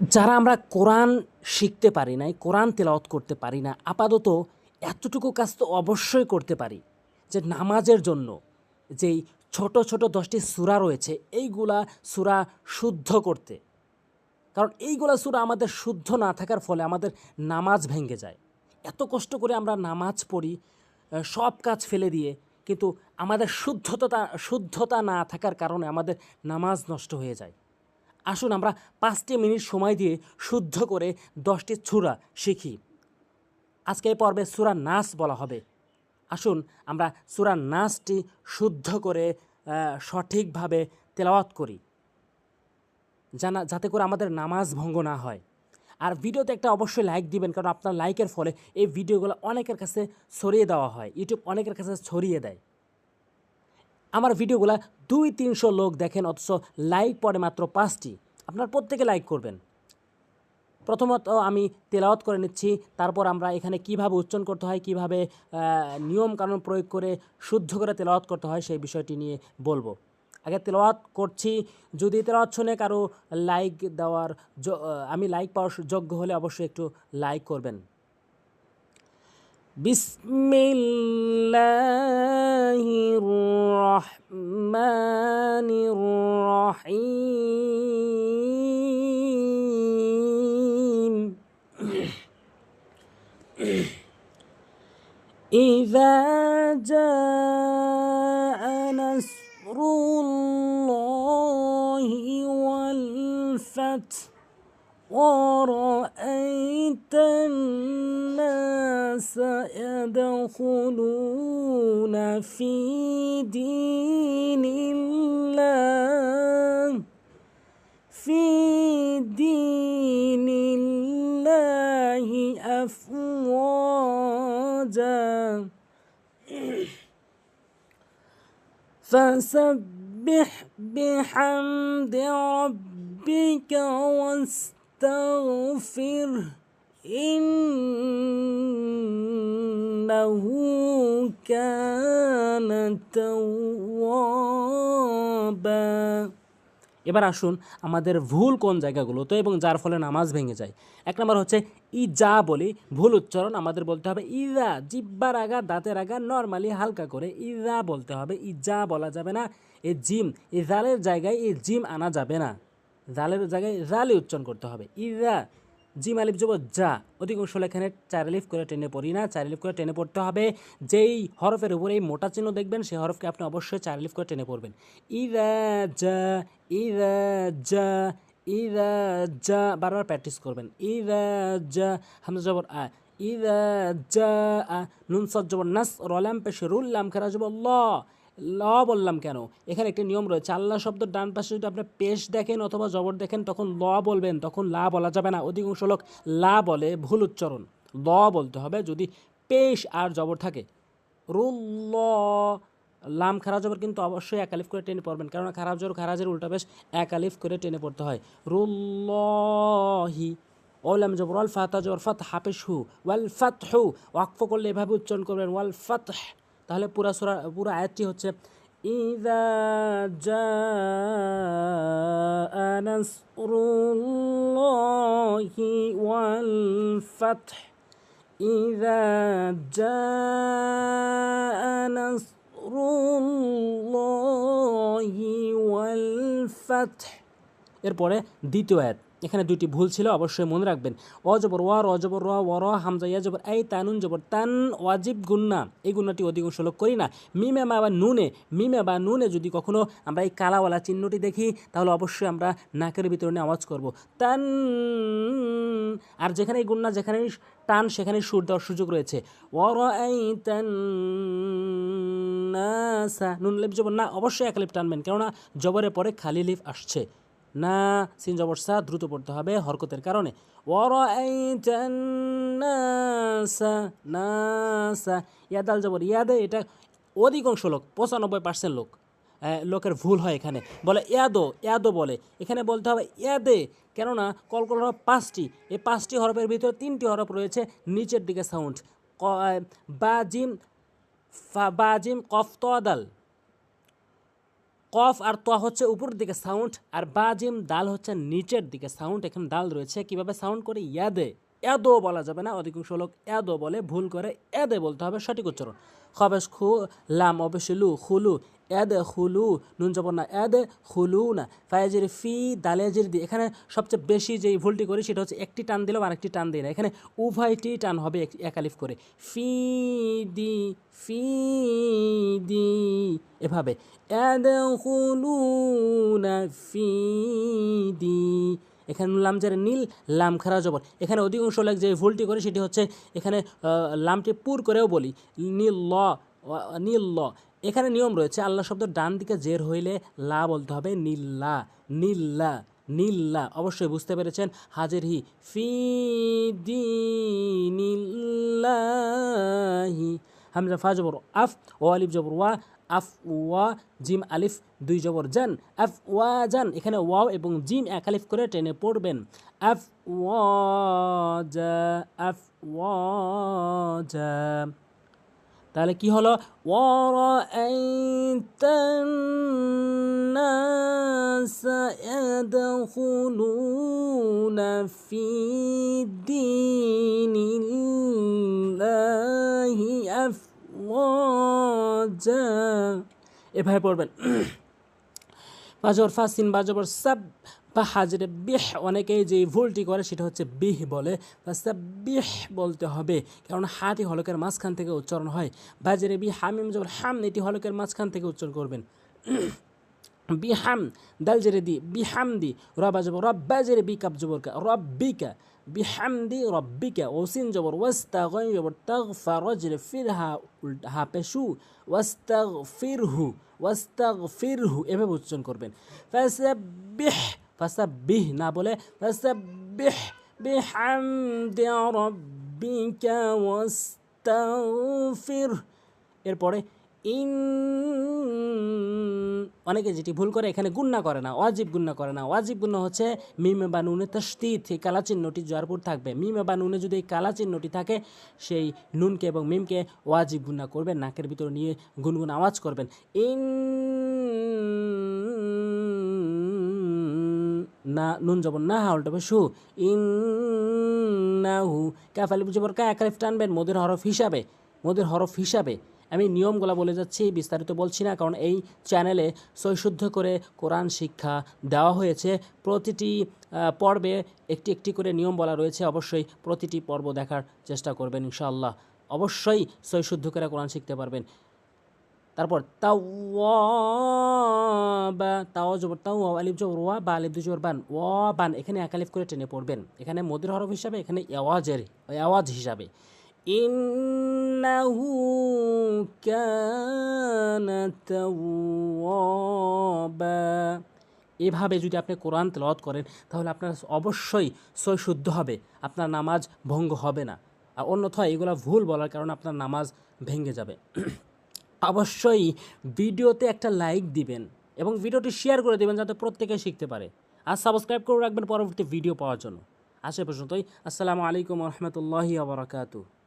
যারা আমরা কোরআন শিখতে পারি নাই, কোরআন তেলাওয়াত করতে পারি না, আপাতত এতটুকু কাজ তো অবশ্যই করতে পারি যে নামাজের জন্য যেই ছোট ছোট 10টি সূরা রয়েছে, এইগুলা সূরা শুদ্ধ করতে। কারণ এইগুলা সূরা আমাদের শুদ্ধ না থাকার ফলে আমাদের নামাজ ভেঙে যায়। এত কষ্ট করে আমরা নামাজ পড়ি, সব কাজ ফেলে দিয়ে, কিন্তু আমাদের শুদ্ধতা না থাকার কারণে আমাদের নামাজ নষ্ট হয়ে যায়। আসুন আমরা 5টি মিনিট সময় দিয়ে শুদ্ধ করে 10টি সূরা শিখি। আজকে এই পর্বে সূরা নাস বলা হবে। আসুন আমরা সূরা নাসটি শুদ্ধ করে সঠিকভাবে তেলাওয়াত করি, যাতে করে আমাদের নামাজ ভঙ্গ না হয়। আর ভিডিওতে একটা অবশ্যই লাইক দিবেন, কারণ আপনার লাইকের ফলে এই ভিডিওগুলো অনেকের কাছে ছড়িয়ে দেওয়া হয়, ইউটিউব অনেকের কাছে ছড়িয়ে দেয়। আমার ভিডিওগুলো 200-300 লোক দেখেন, অথচ লাইক পড়ে মাত্র 5টি। আপনার প্রত্যেকে লাইক করবেন। প্রথমত আমি তেলাওয়াত করে নিচ্ছি, তারপর আমরা এখানে কিভাবে উচ্চারণ করতে হয়, কিভাবে নিয়ম কানুন প্রয়োগ করে শুদ্ধ করে তেলাওয়াত করতে হয় সেই বিষয়টি নিয়ে বলবো। আগে তেলাওয়াত করছি। যদি তেলাওয়াত শুনে কারো লাইক দেওয়ার আমি লাইক পাওয়ার যোগ্য হলে অবশ্যই একটু লাইক করবেন। বিসমিল্লাহির রহমানির রহিম। إذا جاء نصر الله والفتح ورأيت الناس يدخلون في دين الله أفواجا فسبح بحمد ربك واستغفره إنه كان توابا। এবার আসুন আমাদের ভুল কোন জায়গাগুলোতে এবং যার ফলে নামাজ ভেঙে যায়। 1 নম্বর হচ্ছে ইজা বলি, ভুল উচ্চারণ। আমাদের বলতে হবে ইজা, জিব্বার আগা দাঁতের আগা নর্মালি হালকা করে ইজা বলতে হবে, ইজা বলা যাবে না। এই জিম, এই জালের জায়গায় এই জিম আনা যাবে না, জালের জায়গায় জালি উচ্চারণ করতে হবে। ইজা, জিম আলিফ যাব যা, অধিকাংশ এখানে 4 আলিফ করে টেনে পড়ি না, 4 আলিফ করে টেনে পড়তে হবে। যেই হরফের উপরে এই মোটা চিহ্ন দেখবেন সেই হরফকে আপনি অবশ্যই 4 আলিফ করে টেনে পড়বেন। ইজা যা, ইজা যা, ইজা যা, বারবার প্র্যাকটিস করবেন। ইজা যা, হামজা জবর আ, ইজা যা আ, নুন সদ জবর নাস, রলাম পেশ রুল্লাম খারা জবর ল। ল বললাম কেন? এখানে একটি নিয়ম রয়েছে। আল্লাহ শব্দের ডান পাশে যদি আপনি পেশ দেখেন অথবা জবর দেখেন তখন ল বলবেন, তখন লা বলা যাবে না। অধিকাংশ লোক লা বলে, ভুল উচ্চারণ। ল বলতে হবে যদি পেশ আর জবর থাকে। রুল্ল, লাম খারা জবর কিন্তু অবশ্যই 1 আলিফ করে টেনে পড়বেন, কারণ খারাপ জবর খারাজের উল্টা পেশ 1 আলিফ করে টেনে পড়তে হয়। রুল্লহি, ওলাম জবর ওয়াল ফাতা জবর ফাত হাফেশ হু, ওয়াল ফাতহু, ওয়াকফ করলে এভাবে উচ্চারণ করবেন ওয়াল ফাতহ। তাহলে পুরো আয়াতটি হচ্ছে ইযা জাআ নাসরুল্লাহি ওয়াল ফাতহ, ইযা জাআ নাসরুল্লাহি ওয়াল ফাতহ। এরপরে দ্বিতীয় আয়াত, এখানে 2টি ভুল ছিল, অবশ্যই মনে রাখবেন। অ জবর ওয়া, র জবর র, ওয়ার হামজা ইয়া জবর এই, তানুন জবর তান, ওয়াজিব গুন্না। এই গুন্নাটি অধিকাংশ লোক করি না। মিমে বা নুনে, মিমে বা নুনে যদি কখনো আমরা এই কালাওয়ালা চিহ্নটি দেখি তাহলে অবশ্যই আমরা নাকের ভিতরে নিয়ে আওয়াজ করব তান। আর যেখানে এই গুন্না, যেখানে টান, সেখানে সুর দেওয়ার সুযোগ রয়েছে। ওয়ারাআইতান নাসা, নুন লিফ জবর না, অবশ্যই 1 লিফ টানবেন, কেননা জবরের পরে খালি লিফ আসছে না। সিন জবর সা দ্রুত পড়তে হবে হরকতের কারণে। ওয়ারাআইতান নাসা, নাসা, ইয়াদাল জবর ইয়াদে। এটা অধিকাংশ লোক, 95% লোকের ভুল হয়। এখানে বলে ইয়াদো, ইয়াদো বলে, এখানে বলতে হবে ইয়াদে, কেননা কলকল হরফ 5টি। এই 5টি হরফের ভিতরে 3টি হরফ রয়েছে নিচের দিকে সাউন্ড, বাজিম, বাজিম কফ তদাল। কফ আর ত হচ্ছে উপরের দিকে সাউন্ড, আর বা জিম দাল হচ্ছে নিচের দিকে সাউন্ড। এখানে দাল রয়েছে, কিভাবে সাউন্ড করে? ইয়াদে, এদো বলা যাবে না, অধিকাংশ লোক এদো বলে, ভুল করে, এদে বলতে হবে সঠিক উচ্চারণ। খবেশ খু, লাম অবশ্যই লু, খুলু, এদে খুলু, নুন জবর না, এদে খুলু না, ফায়াজির ফি, দালেজির দি। এখানে সবচেয়ে বেশি যেই ভুলটি করি সেটা হচ্ছে একটি টান দিলেও আর একটি টান দিই না, এখানে উভয়টি টান হবে একালিফ করে, ফি দি, ফি দি, এভাবে ইয়াদখুলুনা ফি দি। এখানে লাম যার নীল, লাম খারা জবর। এখানে অধিকাংশ লোক যে ভুলটি করে সেটি হচ্ছে এখানে লামটি পুর করেও বলি, নীল ল, নীল ল। এখানে নিয়ম রয়েছে, আল্লাহ শব্দ ডান দিকে জের হইলে লা বলতে হবে, নীল্লা, নীল্লা, নীল্লা। অবশ্যই বুঝতে পেরেছেন। হাজির হি, ফি দীনিল্লাহি, হামজা ফা জবর আফ, ও আলিফ জবর ওয়া, আফ ওয়া, জিম আলিফ দুই জবর জান, আফ ওয়া জান। এখানে ওয়াও এবং জিম এক আলিফ করে টেনে পড়বেন, আফ ওয়া জা, আফ ওয়া জা। তাহলে কি হলো? ওয়ারাআইতান নাসা ইয়াদখুলুনা ফি দীনিল্লাহি আফওয়াজা। এভাবে পড়বেন। বাজবর ফাসিন, বাজবর সাব, বা হাজরে বিহ। অনেকেই যে ভুলটি করে সেটা হচ্ছে বিহ বলে, বা বিহ বলতে হবে, কারণ হাটি হলকের মাঝখান থেকে উচ্চারণ হয়। বাজরে বি, হামিম জবর হাম, এটি হলকের মাঝখান থেকে উচ্চারণ করবেন। বিহাম, দাল জেরে দি, বিহামদি, রবা জবর রব, বাজরে বি, কাপ জবর কা, রব্বিকা, বিহামদি রব্বিকা। ওসিন জবর ওয়াস্তা, গইন জবর তাগ, ফারজরে ফির, হা পেশু, ওয়াস্তাগফিরহু, ওয়াস্তাগফিরহু, এভাবে উচ্চারণ করবেন। ফাসাব্বিহ, ফাসাব্বিহ না বলে ফাসাব্বিহ বিহামদি রাব্বিকা ওয়াস্তাগফির। এরপরে অনেকে যেটি ভুল করে, এখানে গুন্না করে না, ওয়াজিব গুন্না করে না। ওয়াজিব গুন্না হচ্ছে মিমে বা নুনে তাসদীদ, এই কালা চিহ্নটি জবরপুর থাকবে। মিমে বা নুনে যদি এই কালা চিহ্নটি থাকে, সেই নুনকে এবং মিমকে ওয়াজিব গুন্না করবেন, নাকের ভিতর নিয়ে গুনগুন আওয়াজ করবেন। না, নুন জবর না, হা উল্টাবে শু, ইন্নাহু। কাফ আলিফ জবর কা, এক আলিফ টানবেন মদের হরফ হিসাবে, মদের হরফ হিসাবে। আমি নিয়মগুলো বলে যাচ্ছি, বিস্তারিত বলছি না, কারণ এই চ্যানেলে সৈশুদ্ধ করে কোরআন শিক্ষা দেওয়া হয়েছে। প্রতিটি পর্বে একটি একটি করে নিয়ম বলা রয়েছে। অবশ্যই প্রতিটি পর্ব দেখার চেষ্টা করবেন, ইনশাআল্লাহ অবশ্যই সৈশুদ্ধ করে কোরআন শিখতে পারবেন। তারপর তাওয়াবা, তাও জবর তাও, আলিফ জবর ওয়া, বা আলিফ দুই জবর বান, ওয়া বান। এখানে এক আলিফ করে টেনে পড়বেন, এখানে মদের হরফ হিসাবে, এখানে আওয়াজ হিসাবে। ইন্নাহু কানা তাওয়াবা। এভাবে যদি আপনি কোরআন তেলাওয়াত করেন তাহলে আপনার অবশ্যই সই শুদ্ধ হবে, আপনার নামাজ ভঙ্গ হবে না। আর অন্যথায় এগুলো ভুল বলার কারণে আপনার নামাজ ভেঙে যাবে। অবশ্যই ভিডিওতে একটা লাইক দিবেন এবং ভিডিওটি শেয়ার করে দেবেন যাতে প্রত্যেকে শিখতে পারে। আর সাবস্ক্রাইব করে রাখবেন পরবর্তী ভিডিও পাওয়ার জন্য। আজ এ পর্যন্তই। আসসালামু আলাইকুম ওয়া রাহমাতুল্লাহি ওয়া বারাকাতুহু।